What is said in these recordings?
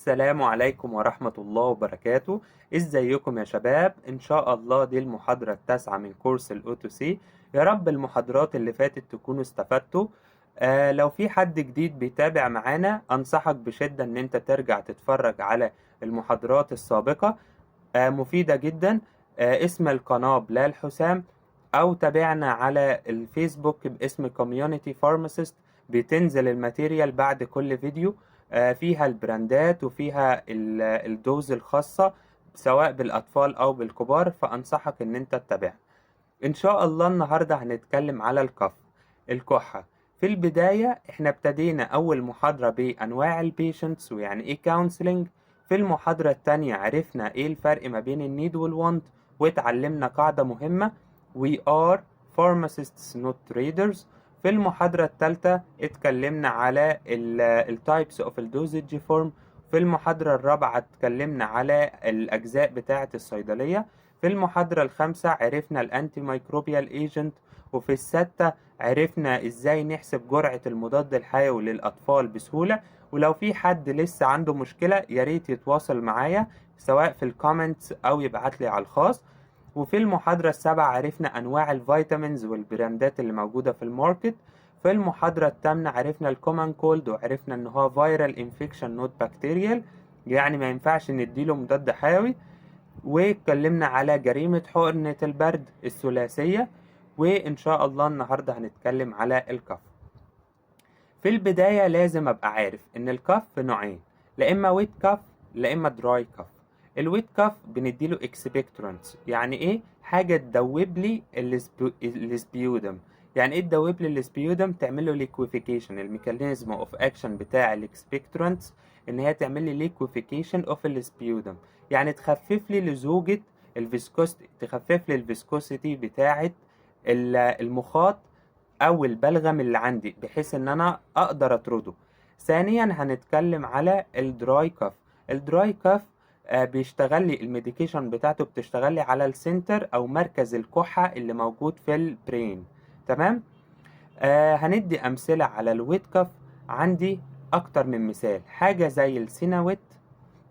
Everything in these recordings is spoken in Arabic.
السلام عليكم ورحمة الله وبركاته. ازيكم يا شباب؟ ان شاء الله دي المحاضرة التاسعة من كورس الاوتو سي. يا رب المحاضرات اللي فاتت تكونوا استفدتوا. لو في حد جديد بيتابع معانا انصحك بشدة ان انت ترجع تتفرج على المحاضرات السابقة. مفيدة جدا. اسم القناة بلال حسام، او تابعنا على الفيسبوك باسم كوميونيتي فارماسيست. بتنزل الماتيريال بعد كل فيديو، فيها البراندات وفيها الدوز الخاصة سواء بالأطفال أو بالكبار، فأنصحك إن أنت تتابعها. إن شاء الله النهاردة هنتكلم على الكحة. في البداية إحنا ابتدينا أول محاضرة بأنواع البيشنتس ويعني إيه كونسلنج. في المحاضرة التانية عرفنا إيه الفرق ما بين النيد والوانت، واتعلمنا قاعدة مهمة: We are pharmacists not traders. في المحاضرة الثالثة اتكلمنا على التايبس اوف الدوزج فورم. في المحاضرة الرابعة اتكلمنا على الأجزاء بتاعة الصيدلية. في المحاضرة الخامسة عرفنا الأنتي مايكروبيال ايجنت. وفي الستة عرفنا ازاي نحسب جرعة المضاد الحيوي للأطفال بسهولة. ولو في حد لسه عنده مشكلة ياريت يتواصل معايا سواء في الكومنتس أو يبعت لي على الخاص. وفي المحاضرة السابعة عرفنا أنواع الفيتامينز والبراندات اللي موجودة في الماركت. في المحاضرة الثامنة عرفنا الكومن كولد، وعرفنا إن هو فيرال انفكشن نوت بكتيريال، يعني ما ينفعش نديله مضاد حيوي. واتكلمنا على جريمة حقنة البرد الثلاثية. وإن شاء الله النهاردة هنتكلم على الكف. في البداية لازم أبقى عارف إن الكف نوعين: لا إما ويت كف لا إما دراي كف. الويت كف بنديله اكسبكتورانت، يعني إيه؟ حاجة تدوب لي السبيودم. يعني إيه تدوب لي السبيودم؟ تعمل له ليكويفيكيشن. الميكانيزم اوف اكشن بتاع الاكسبكتورانت إن هي تعمل لي ليكويفيكيشن اوف السبيودم، يعني تخفف لي لزوجة الفيسكوستي، تخفف لي الفيسكوسيتي بتاعة المخاط او البلغم اللي عندي، بحيث ان انا اقدر اطرده. ثانيا هنتكلم على الدراي كاف. الدراي كاف بيشتغل لي الميديكيشن بتاعته، بتشتغل لي على السنتر او مركز الكحة اللي موجود في البرين. تمام. هندي امثلة على الويت كاف. عندي اكتر من مثال: حاجة زي السيناويت،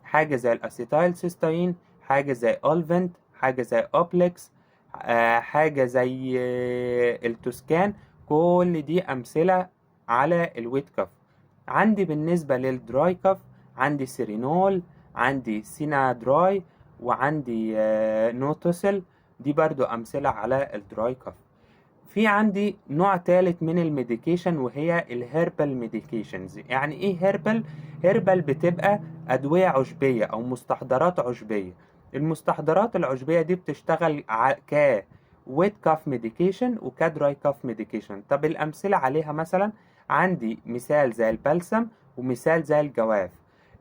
حاجة زي الاسيتايل سيستاين، حاجة زي اولفنت، حاجة زي اوبلكس، حاجة زي التوسكان. كل دي أمثلة على الويت كاف. عندي بالنسبة للدراي كاف عندي سيرينول، عندي سينا دراي، وعندي نوتوسل. دي برضو أمثلة على الدراي كاف. في عندي نوع ثالث من الميديكيشن وهي الهيربال ميديكيشنز. يعني ايه هيربال؟ هيربال بتبقى ادوية عشبية او مستحضرات عشبية. المستحضرات العشبية دي بتشتغل ك ويت كاف ميديكيشن وكدراي كاف ميديكيشن. طب الامثلة عليها مثلا عندي مثال زي البلسم ومثال زي الجواف.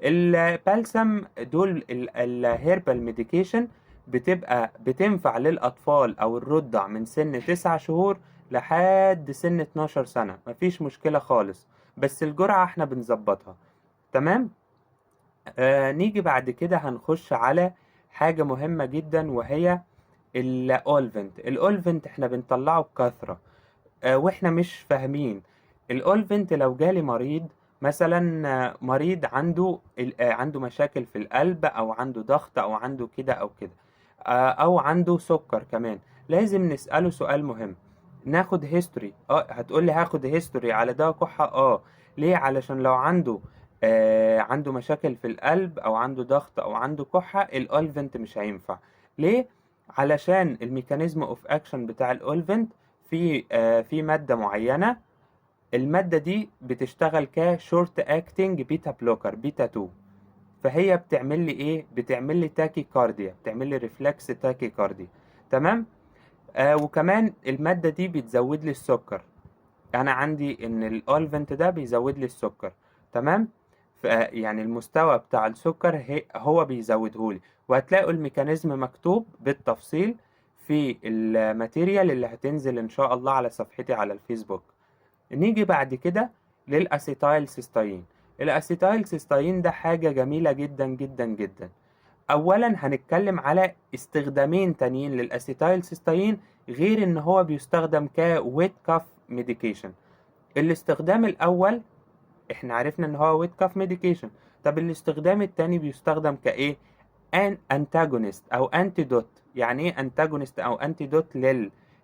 البلسم دول الهيربال ميديكيشن بتبقى بتنفع للأطفال أو الرضع من سن 9 شهور لحد سن 12 سنة، مفيش مشكلة خالص، بس الجرعة احنا بنظبطها. تمام. نيجي بعد كده هنخش على حاجة مهمة جدا وهي الأولفنت. الأولفنت احنا بنطلعه بكثرة واحنا مش فاهمين. الأولفنت لو جالي مريض مثلا، مريض عنده مشاكل في القلب او عنده ضغط او عنده كده او كده، او عنده سكر كمان، لازم نسأله سؤال مهم: ناخد هيستوري. هتقول لي هاخد هيستوري على ده كحة؟ ليه؟ علشان لو عنده مشاكل في القلب او عنده ضغط او عنده كحة، الأولفنت مش هينفع. ليه؟ علشان الميكانيزم اوف اكشن بتاع الأولفنت في مادة معينة. المادة دي بتشتغل كشورت اكتنج بيتا بلوكر، بيتا 2. فهي بتعمل لي ايه؟ بتعمل لي تاكي كارديا، بتعمل لي ريفلكس تاكي كارديا. تمام. وكمان المادة دي بتزود لي السكر. انا عندي ان الاولفنت ده بيزود لي السكر. تمام. يعني المستوى بتاع السكر هو بيزوده لي، وهتلاقوا الميكانيزم مكتوب بالتفصيل في الماتيريال اللي هتنزل ان شاء الله على صفحتي على الفيسبوك. نيجي بعد كده للأسيتايل سيستاين. الأسيتايل سيستاين ده حاجة جميلة جدا جدا جدا. أولا هنتكلم على استخدامين تانيين للأسيتايل سيستاين غير إن هو بيستخدم كويت كاف ميديكيشن. الاستخدام الأول احنا عرفنا إن هو ويت كاف ميديكيشن. طب الاستخدام التاني بيستخدم كايه؟ ان انتاجونست او انتيدوت. يعني ايه انتاجونست او انتيدوت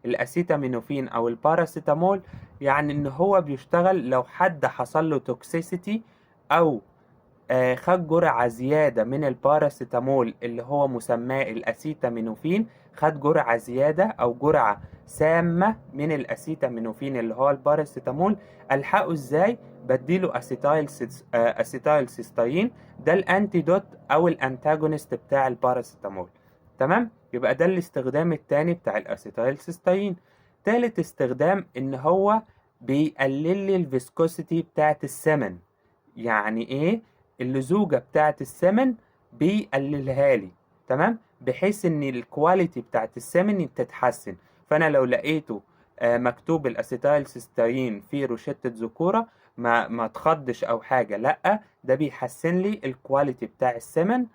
للاسيتامينوفين او الباراسيتامول؟ يعني ان هو بيشتغل لو حد حصل له توكسيسيتي او خد جرعة زيادة من الباراسيتامول اللي هو مسماه الاسيتامينوفين، خد جرعة زيادة او جرعة سامة من الاسيتامينوفين اللي هو الباراسيتامول. الحقه ازاي؟ بديله اسيتايل سيستاين، ده الانتيدوت او الانتاجونست بتاع الباراسيتامول. تمام، يبقى ده الاستخدام التاني بتاع الاسيتايل سيستاين. تالت استخدام ان هو بيقلل لي الفيسكوسيتي بتاعت السمن. يعني ايه؟ اللزوجة بتاعت السمن بيقللها لي، تمام، بحيث ان الكواليتي بتاعت السمن تتحسن. فانا لو لقيته مكتوب الاسيتايل سيستاين في روشتة ذكورة، ما تخضش او حاجة، لا، ده بيحسن لي الكواليتي بتاع السمن،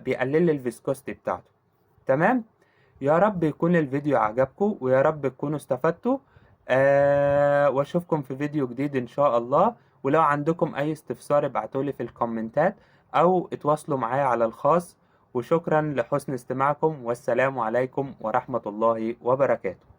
بيقلل لي الفيسكوستي بتاعته. تمام. يا رب يكون الفيديو عجبكم، ويا رب تكونوا استفدتوا. واشوفكم في فيديو جديد ان شاء الله. ولو عندكم اي استفسار ابعتولي في الكومنتات او اتواصلوا معايا على الخاص. وشكرا لحسن استماعكم، والسلام عليكم ورحمة الله وبركاته.